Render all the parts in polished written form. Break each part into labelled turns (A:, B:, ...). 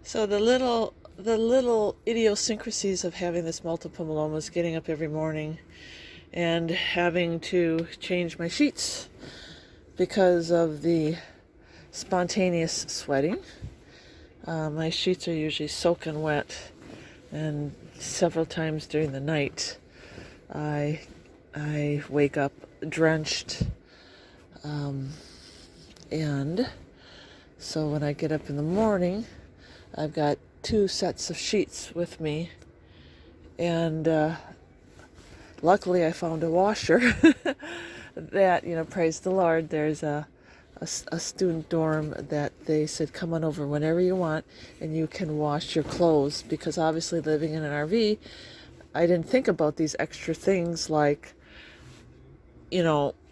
A: So the little idiosyncrasies of having this multiple myeloma is getting up every morning and having to change my sheets because of the spontaneous sweating. My sheets are usually soaking wet, and several times during the night I wake up drenched, and so when I get up in the morning, I've got two sets of sheets with me, and luckily I found a washer that, praise the Lord, there's a student dorm that they said come on over whenever you want and you can wash your clothes, because obviously living in an RV, I didn't think about these extra things like,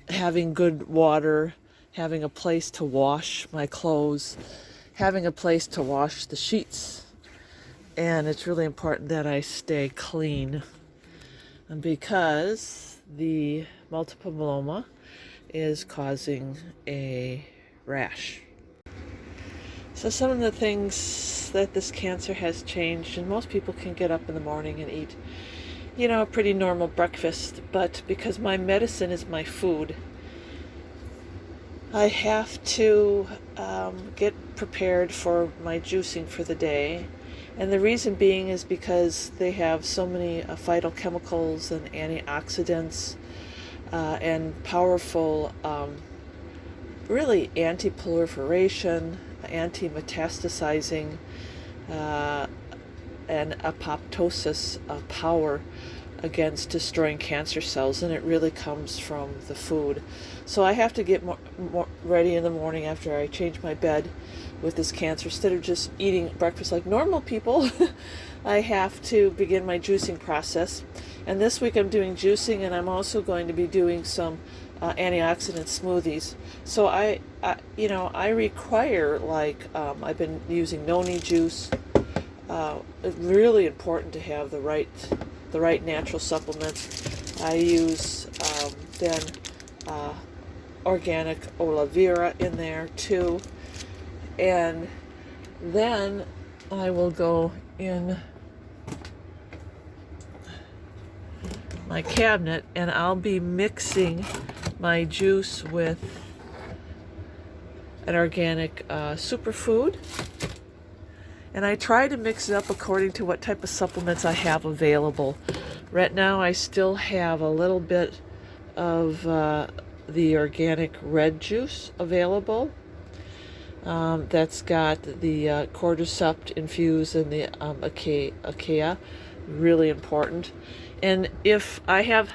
A: having good water, having a place to wash my clothes, having a place to wash the sheets. And it's really important that I stay clean, because the multiple myeloma is causing a rash. So some of the things that this cancer has changed, and most people can get up in the morning and eat, a pretty normal breakfast, but because my medicine is my food, I have to get prepared for my juicing for the day. And the reason being is because they have so many phytochemicals and antioxidants and powerful, really anti-proliferation, anti-metastasizing, and apoptosis power against destroying cancer cells, and it really comes from the food. So I have to get more ready in the morning after I change my bed with this cancer. Instead of just eating breakfast like normal people, I have to begin my juicing process. And this week I'm doing juicing, and I'm also going to be doing some antioxidant smoothies. So I require, I've been using noni juice. It's really important to have the right natural supplements. I use then organic aloe vera in there too, and then I will go in my cabinet and I'll be mixing my juice with an organic superfood. And I try to mix it up according to what type of supplements I have available. Right now I still have a little bit of the organic red juice available. That's got the cordyceps infused and the acacia, really important. And if I have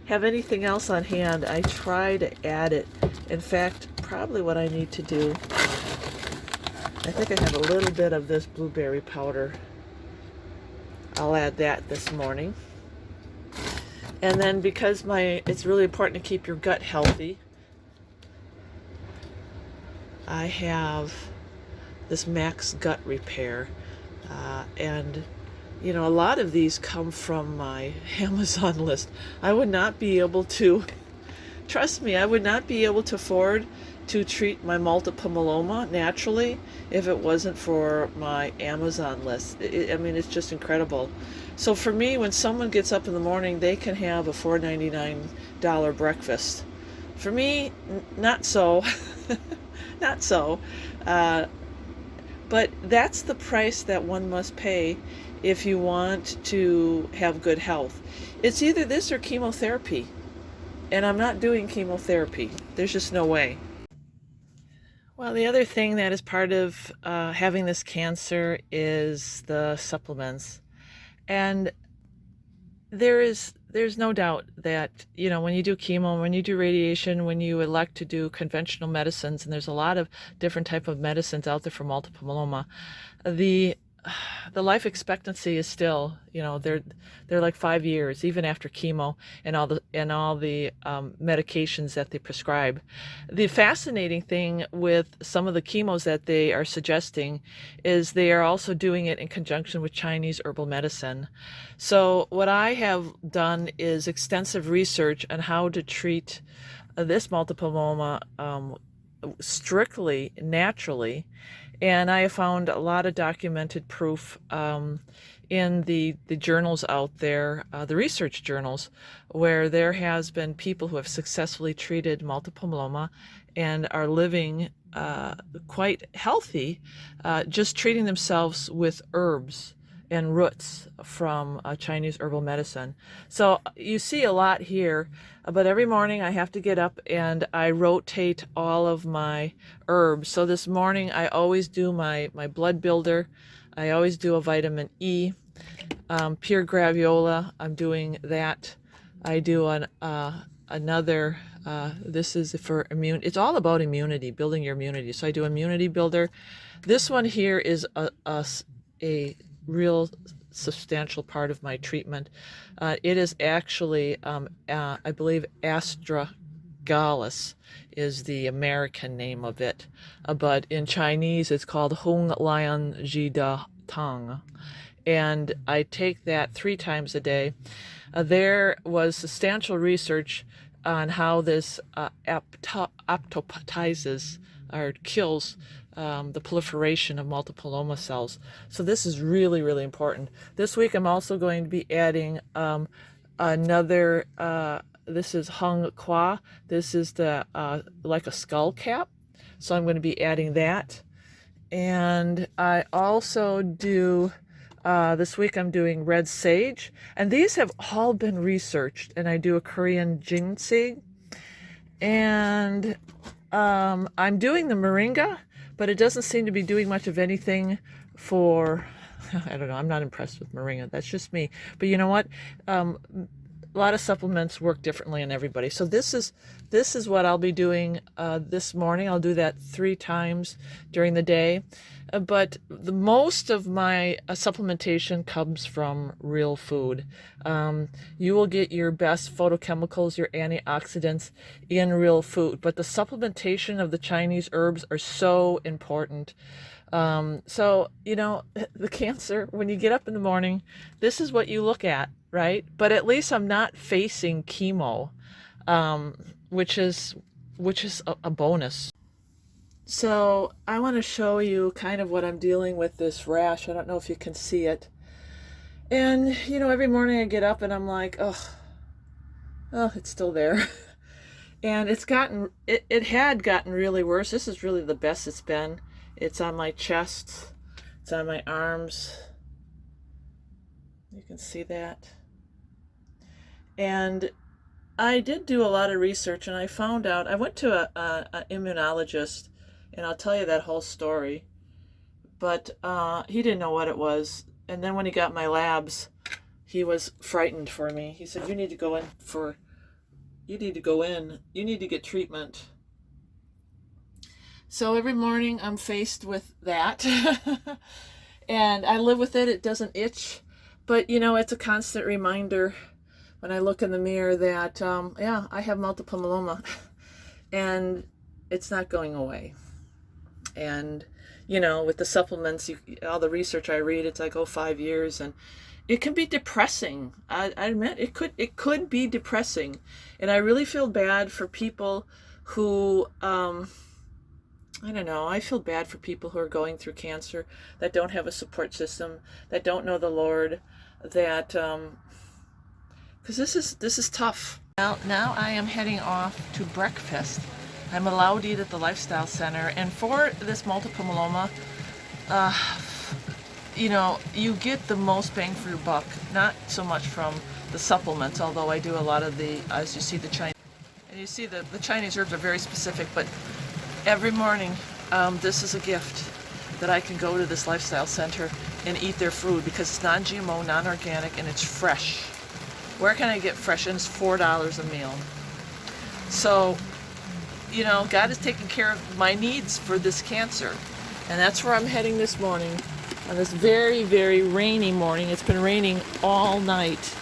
A: anything else on hand, I try to add it. In fact, probably what I need to do, I think I have a little bit of this blueberry powder. I'll add that this morning. And then because it's really important to keep your gut healthy, I have this Max Gut Repair. And a lot of these come from my Amazon list. I would not be able to, trust me, I would not be able to afford to treat my multiple myeloma naturally if it wasn't for my Amazon list. It's just incredible. So for me, when someone gets up in the morning, they can have a $4.99 breakfast. For me, not so. Not so. But that's the price that one must pay if you want to have good health. It's either this or chemotherapy. And I'm not doing chemotherapy. There's just no way. Well, the other thing that is part of having this cancer is the supplements. And there's no doubt that, when you do chemo, when you do radiation, when you elect to do conventional medicines, and there's a lot of different type of medicines out there for multiple myeloma, the life expectancy is still, they're like 5 years, even after chemo and all the medications that they prescribe. The fascinating thing with some of the chemos that they are suggesting is they are also doing it in conjunction with Chinese herbal medicine. So what I have done is extensive research on how to treat this multiple myeloma strictly naturally, And I have found a lot of documented proof in the journals out there, the research journals, where there has been people who have successfully treated multiple myeloma and are living quite healthy, just treating themselves with herbs and roots from Chinese herbal medicine. So you see a lot here, but every morning I have to get up and I rotate all of my herbs. So this morning I always do my blood builder. I always do a vitamin E. Pure graviola, I'm doing that. I do another, this is for immune, it's all about immunity, building your immunity. So I do immunity builder. This one here is a real substantial part of my treatment. It is actually, I believe, astragalus is the American name of it, but in Chinese it's called Hong Lian Ji Da Tang, and I take that 3 times a day. There was substantial research on how this apoptizes or kills the proliferation of multiple myeloma cells. So this is really, really important. This week I'm also going to be adding another, this is Hung Qua. This is the like a skull cap. So I'm going to be adding that. And I also do, this week I'm doing red sage. And these have all been researched. And I do a Korean ginseng. And I'm doing the moringa, but it doesn't seem to be doing much of anything for, I don't know, I'm not impressed with moringa. That's just me. But you know what? A lot of supplements work differently on everybody. So this is what I'll be doing this morning. I'll do that 3 times during the day. But the most of my supplementation comes from real food. You will get your best phytochemicals, your antioxidants in real food. But the supplementation of the Chinese herbs are so important. So, you know, the cancer, when you get up in the morning, this is what you look at, right? But at least I'm not facing chemo, which is a bonus. So I want to show you kind of what I'm dealing with, this rash. I don't know if you can see it. And, you know, every morning I get up and I'm like, oh, it's still there. And it had gotten really worse. This is really the best it's been. It's on my chest. It's on my arms. You can see that. And I did do a lot of research, and I found out, I went to an immunologist, and I'll tell you that whole story. But he didn't know what it was. And then when he got my labs, he was frightened for me. He said, you need to go in. You need to get treatment. So every morning I'm faced with that. And I live with it. It doesn't itch. But, you know, it's a constant reminder when I look in the mirror that, yeah, I have multiple myeloma. And it's not going away. And, you know, with the supplements, all the research I read, it's like, 5 years. And it can be depressing. I admit it could be depressing. And I really feel bad for people who, I don't know, I feel bad for people who are going through cancer, that don't have a support system, that don't know the Lord, that, because this is tough. Now I am heading off to breakfast. I'm allowed to eat at the Lifestyle Center, and for this multiple myeloma, you know, you get the most bang for your buck, not so much from the supplements, although I do a lot of the, as you see, the Chinese, and you see the Chinese herbs are very specific, but every morning, this is a gift that I can go to this Lifestyle Center and eat their food because it's non-GMO, non-organic, and it's fresh. Where can I get fresh? And it's $4 a meal. So, you know, God is taking care of my needs for this cancer. And that's where I'm heading this morning, on this very, very rainy morning. It's been raining all night.